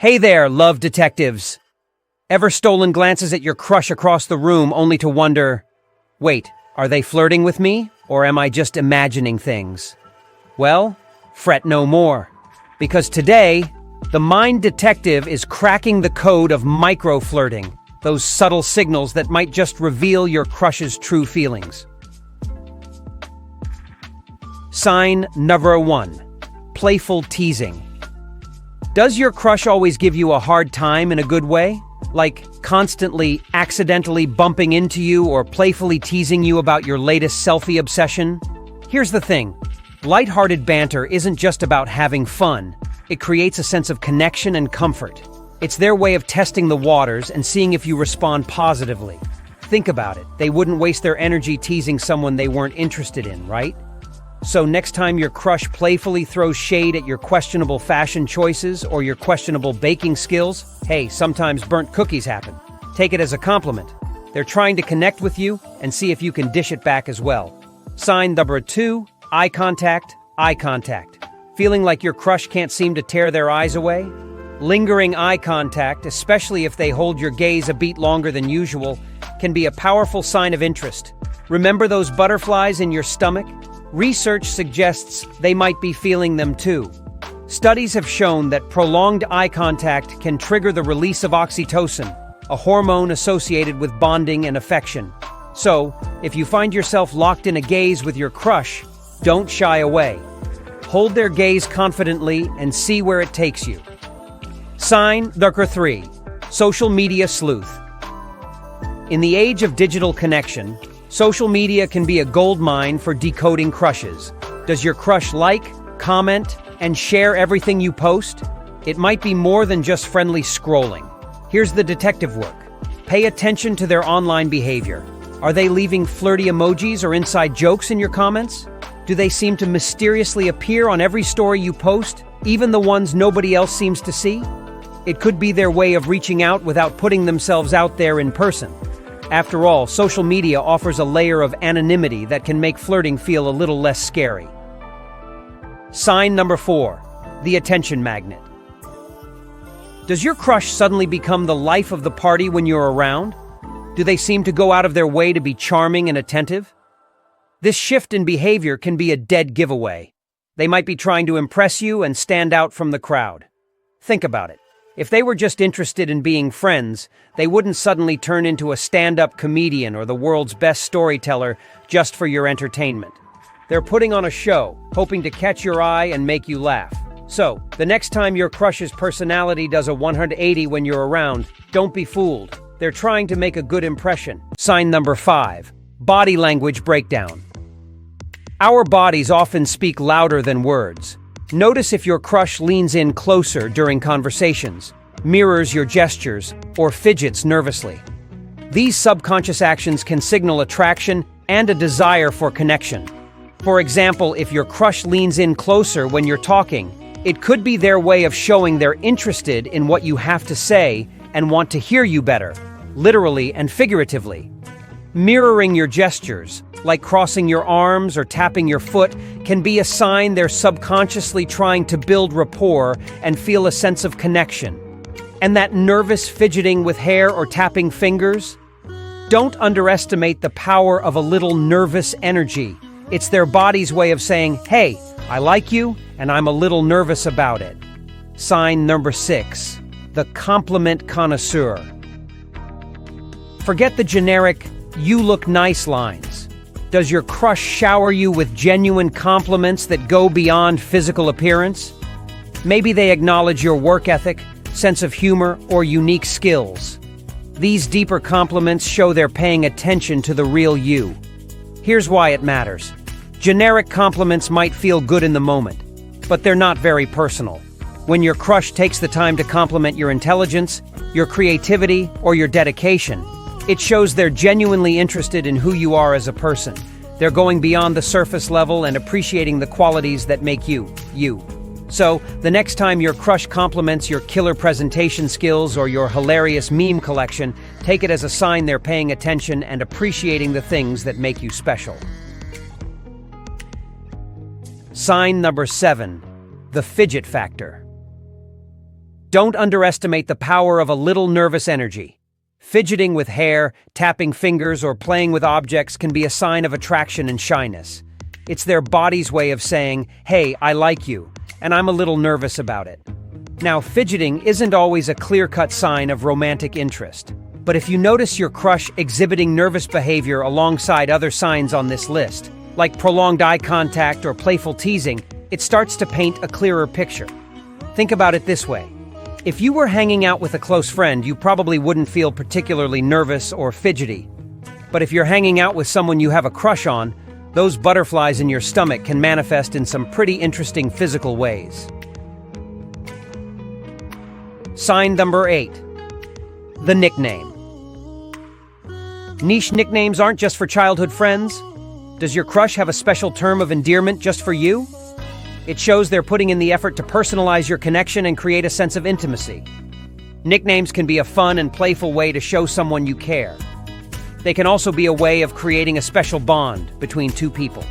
Hey there, love detectives. Ever stolen glances at your crush across the room only to wonder, wait, are they flirting with me, or am I just imagining things? Well, fret no more, because today, the mind detective is cracking the code of micro-flirting, those subtle signals that might just reveal your crush's true feelings. Sign number 1. Playful teasing. Does your crush always give you a hard time in a good way? Like constantly accidentally bumping into you or playfully teasing you about your latest selfie obsession? Here's the thing. Lighthearted banter isn't just about having fun. It creates a sense of connection and comfort. It's their way of testing the waters and seeing if you respond positively. Think about it. They wouldn't waste their energy teasing someone they weren't interested in, right? So next time your crush playfully throws shade at your questionable fashion choices or your questionable baking skills, hey, sometimes burnt cookies happen. Take it as a compliment. They're trying to connect with you and see if you can dish it back as well. Sign number 2, eye contact, eye contact. Feeling like your crush can't seem to tear their eyes away? Lingering eye contact, especially if they hold your gaze a beat longer than usual, can be a powerful sign of interest. Remember those butterflies in your stomach? Research suggests they might be feeling them too. Studies have shown that prolonged eye contact can trigger the release of oxytocin, a hormone associated with bonding and affection. So, if you find yourself locked in a gaze with your crush, don't shy away. Hold their gaze confidently and see where it takes you. Sign number 3. Social media sleuth. In the age of digital connection, social media can be a goldmine for decoding crushes. Does your crush like, comment, and share everything you post? It might be more than just friendly scrolling. Here's the detective work. Pay attention to their online behavior. Are they leaving flirty emojis or inside jokes in your comments? Do they seem to mysteriously appear on every story you post, even the ones nobody else seems to see? It could be their way of reaching out without putting themselves out there in person. After all, social media offers a layer of anonymity that can make flirting feel a little less scary. Sign number 4. The attention magnet. Does your crush suddenly become the life of the party when you're around? Do they seem to go out of their way to be charming and attentive? This shift in behavior can be a dead giveaway. They might be trying to impress you and stand out from the crowd. Think about it. If they were just interested in being friends, they wouldn't suddenly turn into a stand-up comedian or the world's best storyteller just for your entertainment. They're putting on a show, hoping to catch your eye and make you laugh. So, the next time your crush's personality does a 180 when you're around, don't be fooled. They're trying to make a good impression. Sign number 5. Body language breakdown. Our bodies often speak louder than words. Notice if your crush leans in closer during conversations, mirrors your gestures, or fidgets nervously. These subconscious actions can signal attraction and a desire for connection. For example, if your crush leans in closer when you're talking, it could be their way of showing they're interested in what you have to say and want to hear you better, literally and figuratively. Mirroring your gestures, like crossing your arms or tapping your foot, can be a sign they're subconsciously trying to build rapport and feel a sense of connection. And that nervous fidgeting with hair or tapping fingers? Don't underestimate the power of a little nervous energy. It's their body's way of saying, hey, I like you, and I'm a little nervous about it. Sign number 6. The compliment connoisseur. Forget the generic, you look nice lines. Does your crush shower you with genuine compliments that go beyond physical appearance? Maybe they acknowledge your work ethic, sense of humor, or unique skills. These deeper compliments show they're paying attention to the real you. Here's why it matters. Generic compliments might feel good in the moment, but they're not very personal. When your crush takes the time to compliment your intelligence, your creativity, or your dedication, it shows they're genuinely interested in who you are as a person. They're going beyond the surface level and appreciating the qualities that make you, you. So, the next time your crush compliments your killer presentation skills or your hilarious meme collection, take it as a sign they're paying attention and appreciating the things that make you special. Sign number 7. The fidget factor. Don't underestimate the power of a little nervous energy. Fidgeting with hair, tapping fingers, or playing with objects can be a sign of attraction and shyness. It's their body's way of saying, "Hey, I like you, and I'm a little nervous about it." Now, fidgeting isn't always a clear-cut sign of romantic interest. But if you notice your crush exhibiting nervous behavior alongside other signs on this list, like prolonged eye contact or playful teasing, it starts to paint a clearer picture. Think about it this way. If you were hanging out with a close friend, you probably wouldn't feel particularly nervous or fidgety. But if you're hanging out with someone you have a crush on, those butterflies in your stomach can manifest in some pretty interesting physical ways. Sign number 8. The nickname. Niche nicknames aren't just for childhood friends. Does your crush have a special term of endearment just for you? It shows they're putting in the effort to personalize your connection and create a sense of intimacy. Nicknames can be a fun and playful way to show someone you care. They can also be a way of creating a special bond between two people.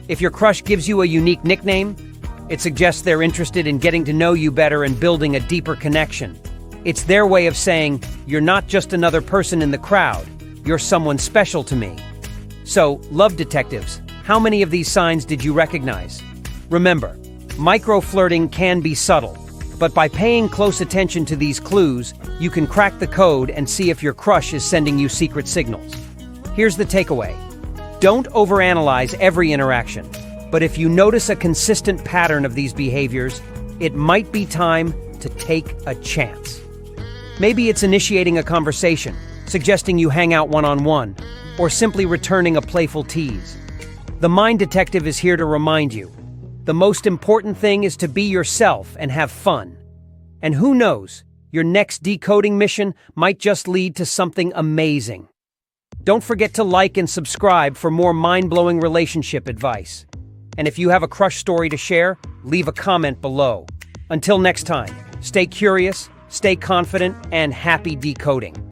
If your crush gives you a unique nickname, it suggests they're interested in getting to know you better and building a deeper connection. It's their way of saying, "You're not just another person in the crowd, you're someone special to me." So, love detectives, how many of these signs did you recognize? Remember, micro-flirting can be subtle, but by paying close attention to these clues, you can crack the code and see if your crush is sending you secret signals. Here's the takeaway. Don't overanalyze every interaction, but if you notice a consistent pattern of these behaviors, it might be time to take a chance. Maybe it's initiating a conversation, suggesting you hang out one-on-one, or simply returning a playful tease. The Mind Detective is here to remind you, the most important thing is to be yourself and have fun. And who knows, your next decoding mission might just lead to something amazing. Don't forget to like and subscribe for more mind-blowing relationship advice. And if you have a crush story to share, leave a comment below. Until next time, stay curious, stay confident, and happy decoding.